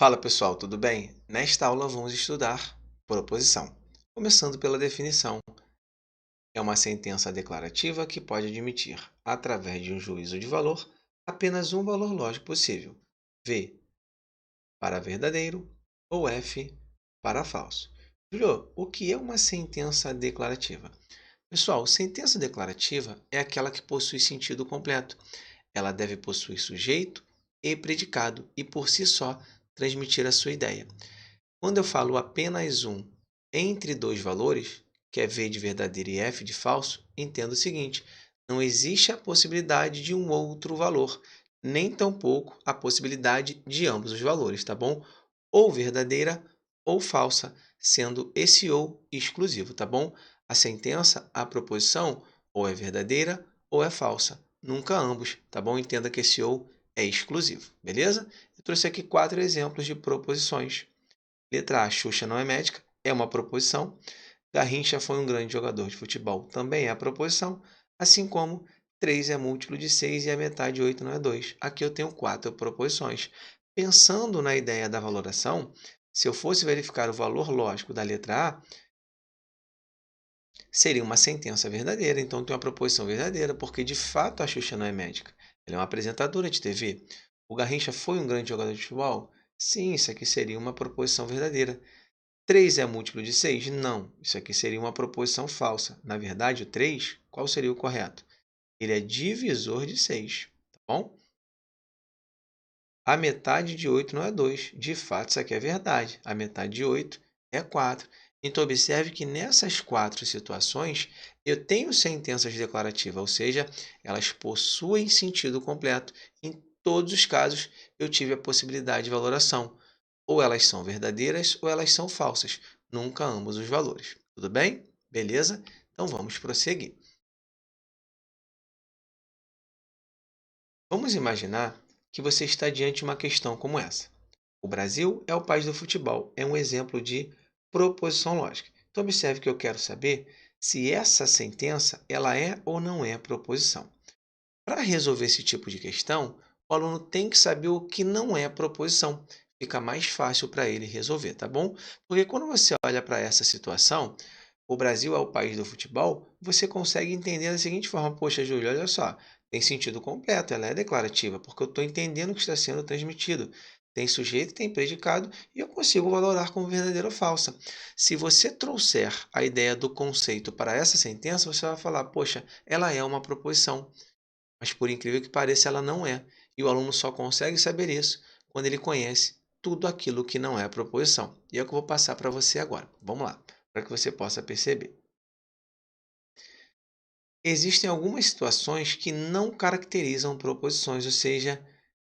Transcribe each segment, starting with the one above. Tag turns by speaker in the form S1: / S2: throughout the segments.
S1: Fala pessoal, tudo bem? Nesta aula vamos estudar proposição. Começando pela definição, é uma sentença declarativa que pode admitir, através de um juízo de valor, apenas um valor lógico possível: V para verdadeiro ou F para falso. Julio, o que é uma sentença declarativa? Pessoal, sentença declarativa é aquela que possui sentido completo. Ela deve possuir sujeito e predicado e, por si só, transmitir a sua ideia. Quando eu falo apenas um entre dois valores, que é V de verdadeiro e F de falso, entendo o seguinte: não existe a possibilidade de um outro valor, nem tampouco a possibilidade de ambos os valores, tá bom? Ou verdadeira ou falsa, sendo esse ou exclusivo, tá bom? A sentença, a proposição, ou é verdadeira ou é falsa, nunca ambos, tá bom? Entenda que esse ou é exclusivo, beleza? Eu trouxe aqui 4 exemplos de proposições. Letra A, Xuxa não é médica, é uma proposição. Garrincha foi um grande jogador de futebol, também é a proposição. Assim como 3 é múltiplo de 6 e a metade de 8 não é 2. Aqui eu tenho 4 proposições. Pensando na ideia da valoração, se eu fosse verificar o valor lógico da letra A, seria uma sentença verdadeira. Então, tem uma proposição verdadeira, porque de fato a Xuxa não é médica. Ela é uma apresentadora de TV. O Garrincha foi um grande jogador de futebol? Sim, isso aqui seria uma proposição verdadeira. 3 é múltiplo de 6? Não. Isso aqui seria uma proposição falsa. Na verdade, o 3, qual seria o correto? Ele é divisor de 6, tá bom? A metade de 8 não é 2. De fato, isso aqui é verdade. A metade de 8 é 4. Então, observe que nessas 4 situações, eu tenho sentenças declarativas, ou seja, elas possuem sentido completo. Em todos os casos, eu tive a possibilidade de valoração. Ou elas são verdadeiras ou elas são falsas, nunca ambos os valores. Tudo bem? Beleza? Então vamos prosseguir. Vamos imaginar que você está diante de uma questão como essa. O Brasil é o país do futebol, é um exemplo de proposição lógica. Então observe que eu quero saber se essa sentença ela é ou não é proposição. Para resolver esse tipo de questão, o aluno tem que saber o que não é proposição. Fica mais fácil para ele resolver, tá bom? Porque quando você olha para essa situação, o Brasil é o país do futebol, você consegue entender da seguinte forma: poxa, Júlio, olha só, tem sentido completo, ela é declarativa, porque eu estou entendendo o que está sendo transmitido. Tem sujeito, tem predicado, e eu consigo valorar como verdadeira ou falsa. Se você trouxer a ideia do conceito para essa sentença, você vai falar: poxa, ela é uma proposição. Mas, por incrível que pareça, ela não é. E o aluno só consegue saber isso quando ele conhece tudo aquilo que não é a proposição. E é o que eu vou passar para você agora. Vamos lá, para que você possa perceber. Existem algumas situações que não caracterizam proposições, ou seja,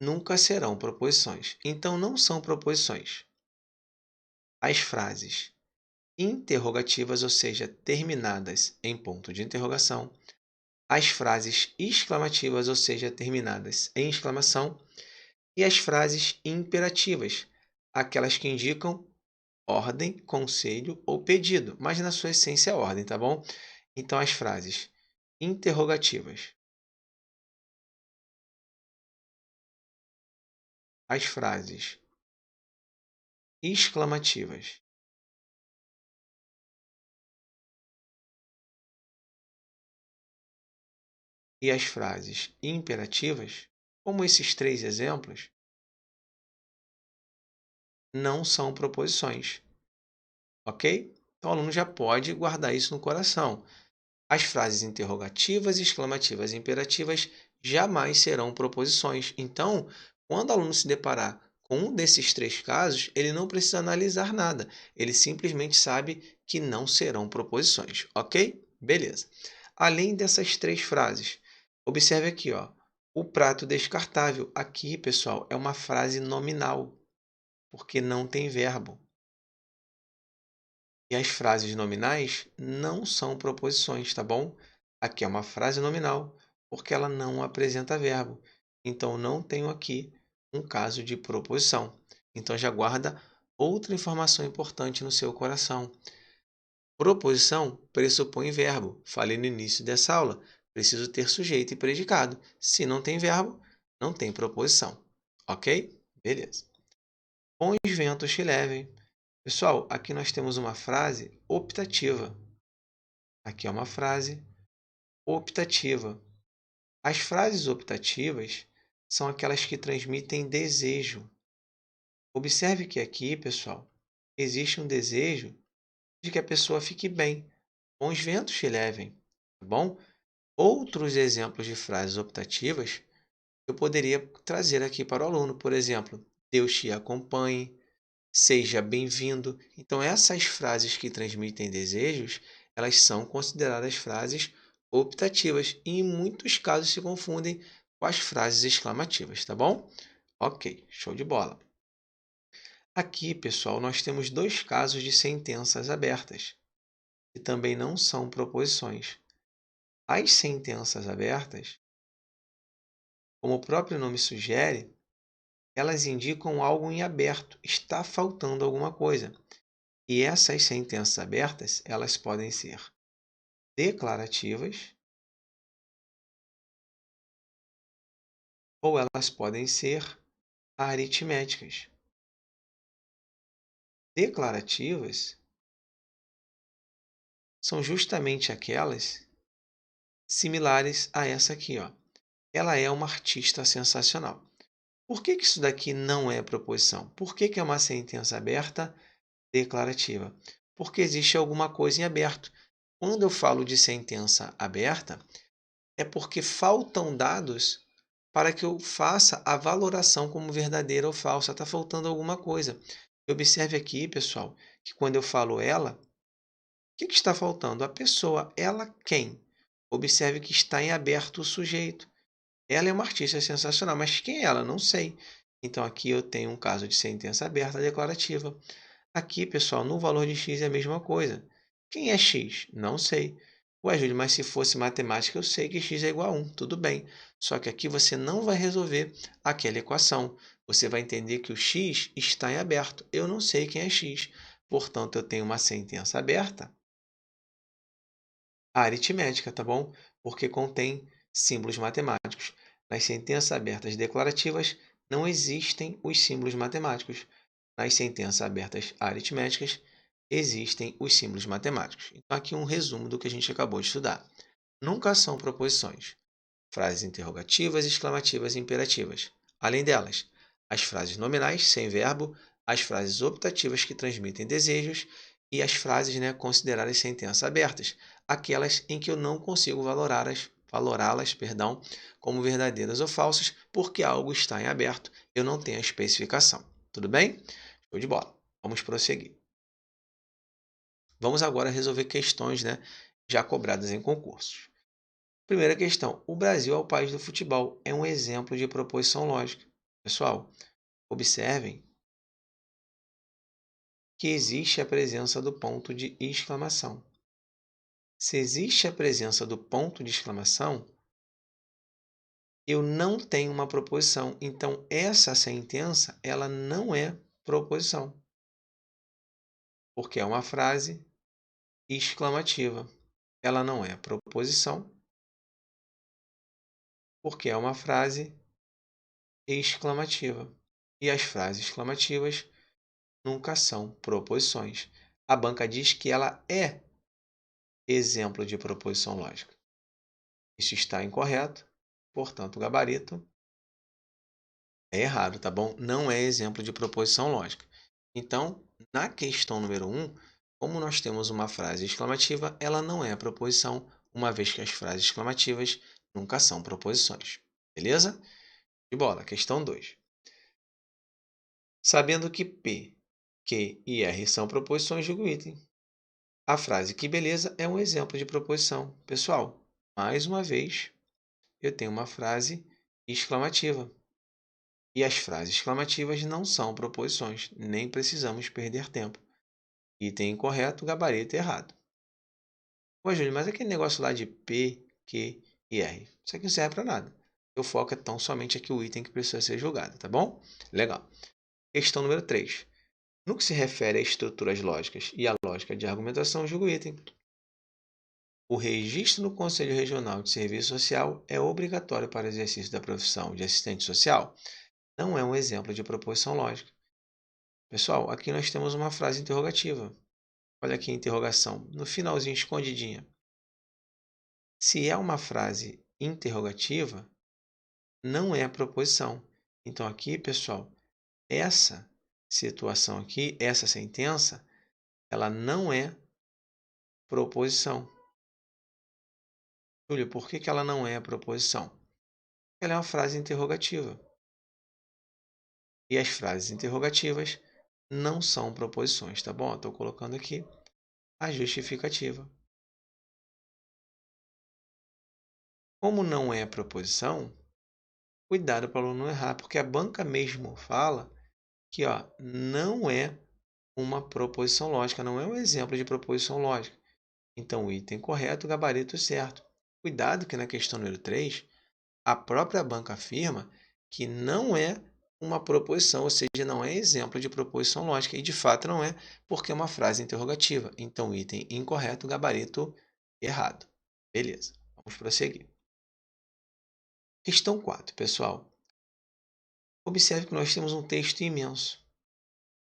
S1: nunca serão proposições. Então, não são proposições. As frases interrogativas, ou seja, terminadas em ponto de interrogação. As frases exclamativas, ou seja, terminadas em exclamação. E as frases imperativas, aquelas que indicam ordem, conselho ou pedido, mas na sua essência é ordem, tá bom? Então, as frases interrogativas, as frases exclamativas e as frases imperativas, como esses 3 exemplos, não são proposições, ok? Então, o aluno já pode guardar isso no coração. As frases interrogativas, exclamativas e imperativas jamais serão proposições. Então, quando o aluno se deparar com um desses 3 casos, ele não precisa analisar nada. Ele simplesmente sabe que não serão proposições, ok? Beleza. Além dessas 3 frases, observe aqui, ó, o prato descartável. Aqui, pessoal, é uma frase nominal, porque não tem verbo. E as frases nominais não são proposições, tá bom? Aqui é uma frase nominal, porque ela não apresenta verbo. Então, não tenho aqui um caso de proposição. Então, já guarda outra informação importante no seu coração. Proposição pressupõe verbo. Falei no início dessa aula. Preciso ter sujeito e predicado. Se não tem verbo, não tem proposição. Ok? Beleza. Bons ventos te levem. Pessoal, aqui nós temos uma frase optativa. Aqui é uma frase optativa. As frases optativas são aquelas que transmitem desejo. Observe que aqui, pessoal, existe um desejo de que a pessoa fique bem. Bons ventos te levem, tá bom? Outros exemplos de frases optativas eu poderia trazer aqui para o aluno, por exemplo, Deus te acompanhe, seja bem-vindo. Então, essas frases que transmitem desejos, elas são consideradas frases optativas e em muitos casos se confundem com as frases exclamativas, tá bom? Ok, show de bola. Aqui, pessoal, nós temos dois casos de sentenças abertas, que também não são proposições. As sentenças abertas, como o próprio nome sugere, elas indicam algo em aberto, está faltando alguma coisa. E essas sentenças abertas, elas podem ser declarativas ou elas podem ser aritméticas. Declarativas são justamente aquelas similares a essa aqui, ó. Ela é uma artista sensacional. Por que isso daqui não é proposição? Por que é uma sentença aberta declarativa? Porque existe alguma coisa em aberto. Quando eu falo de sentença aberta, é porque faltam dados para que eu faça a valoração como verdadeira ou falsa. Está faltando alguma coisa. Observe aqui, pessoal, que quando eu falo ela, o que está faltando? A pessoa. Ela quem? Observe que está em aberto o sujeito. Ela é uma artista sensacional, mas quem é ela? Não sei. Então, aqui eu tenho um caso de sentença aberta declarativa. Aqui, pessoal, no valor de x é a mesma coisa. Quem é x? Não sei. Ué, Júlio, mas se fosse matemática, eu sei que x é igual a 1. Tudo bem. Só que aqui você não vai resolver aquela equação. Você vai entender que o x está em aberto. Eu não sei quem é x. Portanto, eu tenho uma sentença aberta aritmética, tá bom? Porque contém símbolos matemáticos. Nas sentenças abertas declarativas, não existem os símbolos matemáticos. Nas sentenças abertas aritméticas, existem os símbolos matemáticos. Então, aqui um resumo do que a gente acabou de estudar. Nunca são proposições. Frases interrogativas, exclamativas e imperativas. Além delas, as frases nominais, sem verbo, as frases optativas que transmitem desejos e as frases, consideradas sentenças abertas, aquelas em que eu não consigo valorá-las, como verdadeiras ou falsas, porque algo está em aberto, eu não tenho a especificação. Tudo bem? Show de bola. Vamos prosseguir. Vamos agora resolver questões, já cobradas em concursos. Primeira questão. O Brasil é o país do futebol. É um exemplo de proposição lógica. Pessoal, observem que existe a presença do ponto de exclamação. Se existe a presença do ponto de exclamação, eu não tenho uma proposição. Então, essa sentença, ela não é proposição, porque é uma frase exclamativa. Ela não é proposição, porque é uma frase exclamativa. E as frases exclamativas nunca são proposições. A banca diz que ela é exemplo de proposição lógica. Isso está incorreto, portanto, o gabarito é errado, tá bom? Não é exemplo de proposição lógica. Então, na questão número 1, como nós temos uma frase exclamativa, ela não é proposição, uma vez que as frases exclamativas nunca são proposições. Beleza? De bola. Questão 2. Sabendo que P, Q e R são proposições, diga o item. A frase "que beleza" é um exemplo de proposição. Pessoal, mais uma vez, eu tenho uma frase exclamativa. E as frases exclamativas não são proposições, nem precisamos perder tempo. Item incorreto, gabarito errado. Pô, Júlio, mas aquele negócio lá de P, Q e R, isso aqui não serve para nada. Eu foco tão somente aqui o item que precisa ser julgado, tá bom? Legal. Questão número 3. No que se refere a estruturas lógicas e à lógica de argumentação, julgue o item. O registro no Conselho Regional de Serviço Social é obrigatório para o exercício da profissão de assistente social? Não é um exemplo de proposição lógica. Pessoal, aqui nós temos uma frase interrogativa. Olha aqui a interrogação, no finalzinho escondidinha. Se é uma frase interrogativa, não é proposição. Então aqui, pessoal, essa situação aqui, essa sentença, ela não é proposição. Júlio, por que ela não é proposição? Ela é uma frase interrogativa. E as frases interrogativas não são proposições, tá bom? Estou colocando aqui a justificativa. Como não é proposição, cuidado para o aluno não errar, porque a banca mesmo fala que não é uma proposição lógica, não é um exemplo de proposição lógica. Então, o item correto, o gabarito certo. Cuidado que na questão número 3, a própria banca afirma que não é uma proposição, ou seja, não é exemplo de proposição lógica, e de fato não é, porque é uma frase interrogativa. Então, item incorreto, gabarito errado. Beleza, vamos prosseguir. Questão 4, pessoal. Observe que nós temos um texto imenso.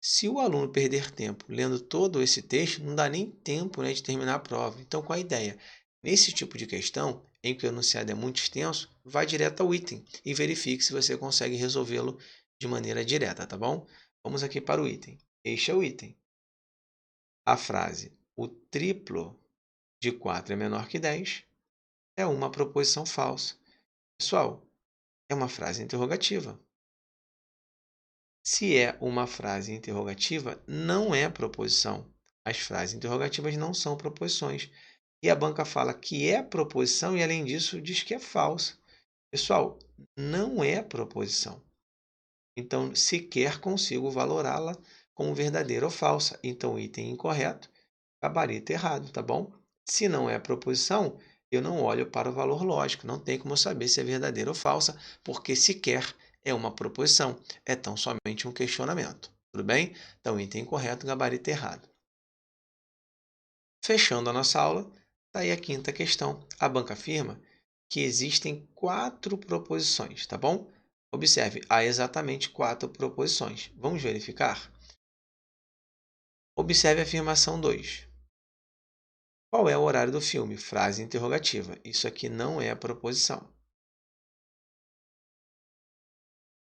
S1: Se o aluno perder tempo lendo todo esse texto, não dá nem tempo, né, de terminar a prova. Então, qual a ideia? Nesse tipo de questão, em que o enunciado é muito extenso, vá direto ao item e verifique se você consegue resolvê-lo de maneira direta, tá bom? Vamos aqui para o item. Este é o item. A frase "o triplo de 4 é menor que 10" é uma proposição falsa. Pessoal, é uma frase interrogativa. Se é uma frase interrogativa, não é proposição. As frases interrogativas não são proposições. E a banca fala que é proposição e, além disso, diz que é falsa. Pessoal, não é proposição. Então, sequer consigo valorá-la como verdadeira ou falsa. Então, item incorreto, gabarito errado, tá bom? Se não é proposição, eu não olho para o valor lógico. Não tem como saber se é verdadeira ou falsa, porque sequer é uma proposição. É tão somente um questionamento. Tudo bem? Então, item incorreto, gabarito errado. Fechando a nossa aula, está aí a quinta questão. A banca afirma que existem 4 proposições, tá bom? Observe, há exatamente 4 proposições. Vamos verificar? Observe a afirmação 2. Qual é o horário do filme? Frase interrogativa. Isso aqui não é proposição.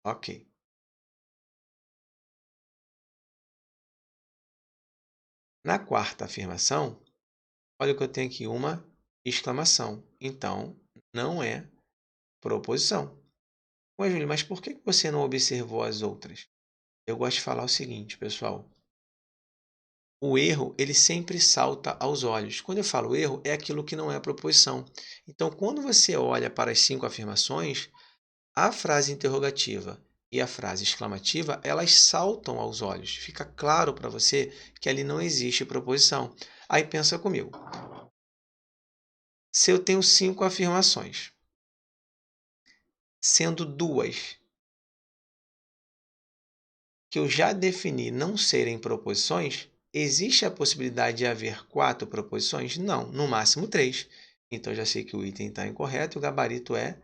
S1: Ok. Na quarta afirmação, olha que eu tenho aqui uma exclamação. Então, não é proposição. Ué, Júlio, mas por que você não observou as outras? Eu gosto de falar o seguinte, pessoal. O erro, ele sempre salta aos olhos. Quando eu falo erro, é aquilo que não é proposição. Então, quando você olha para as 5 afirmações, a frase interrogativa e a frase exclamativa, elas saltam aos olhos. Fica claro para você que ali não existe proposição. Aí pensa comigo. Se eu tenho 5 afirmações, sendo 2 que eu já defini não serem proposições, existe a possibilidade de haver 4 proposições? Não, no máximo 3. Então, já sei que o item está incorreto e o gabarito é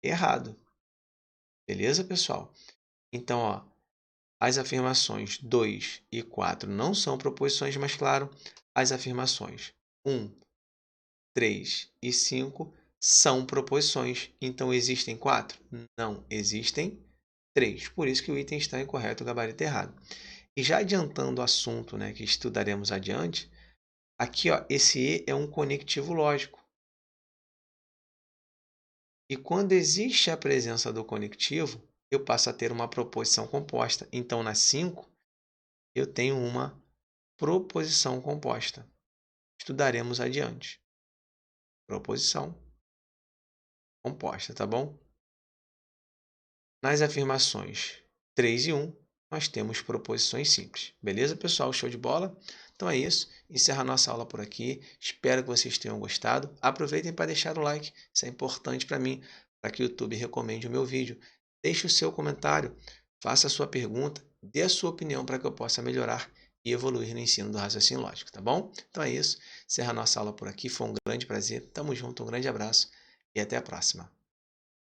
S1: errado. Beleza, pessoal? Então, as afirmações 2 e 4 não são proposições, mas, claro, as afirmações 1, 3 e 5 são proposições. Então, existem 4? Não, existem 3. Por isso que o item está incorreto, o gabarito errado. E já adiantando o assunto, né, que estudaremos adiante, aqui esse E é um conectivo lógico. E quando existe a presença do conectivo, eu passo a ter uma proposição composta. Então, na 5, eu tenho uma proposição composta. Estudaremos adiante. Proposição composta, tá bom? Nas afirmações 3 e 1, nós temos proposições simples. Beleza, pessoal? Show de bola? Então é isso. Encerra a nossa aula por aqui. Espero que vocês tenham gostado. Aproveitem para deixar o like. Isso é importante para mim, para que o YouTube recomende o meu vídeo. Deixe o seu comentário, faça a sua pergunta, dê a sua opinião para que eu possa melhorar e evoluir no ensino do raciocínio lógico, tá bom? Então é isso. Encerra a nossa aula por aqui. Foi um grande prazer. Tamo junto, um grande abraço e até a próxima.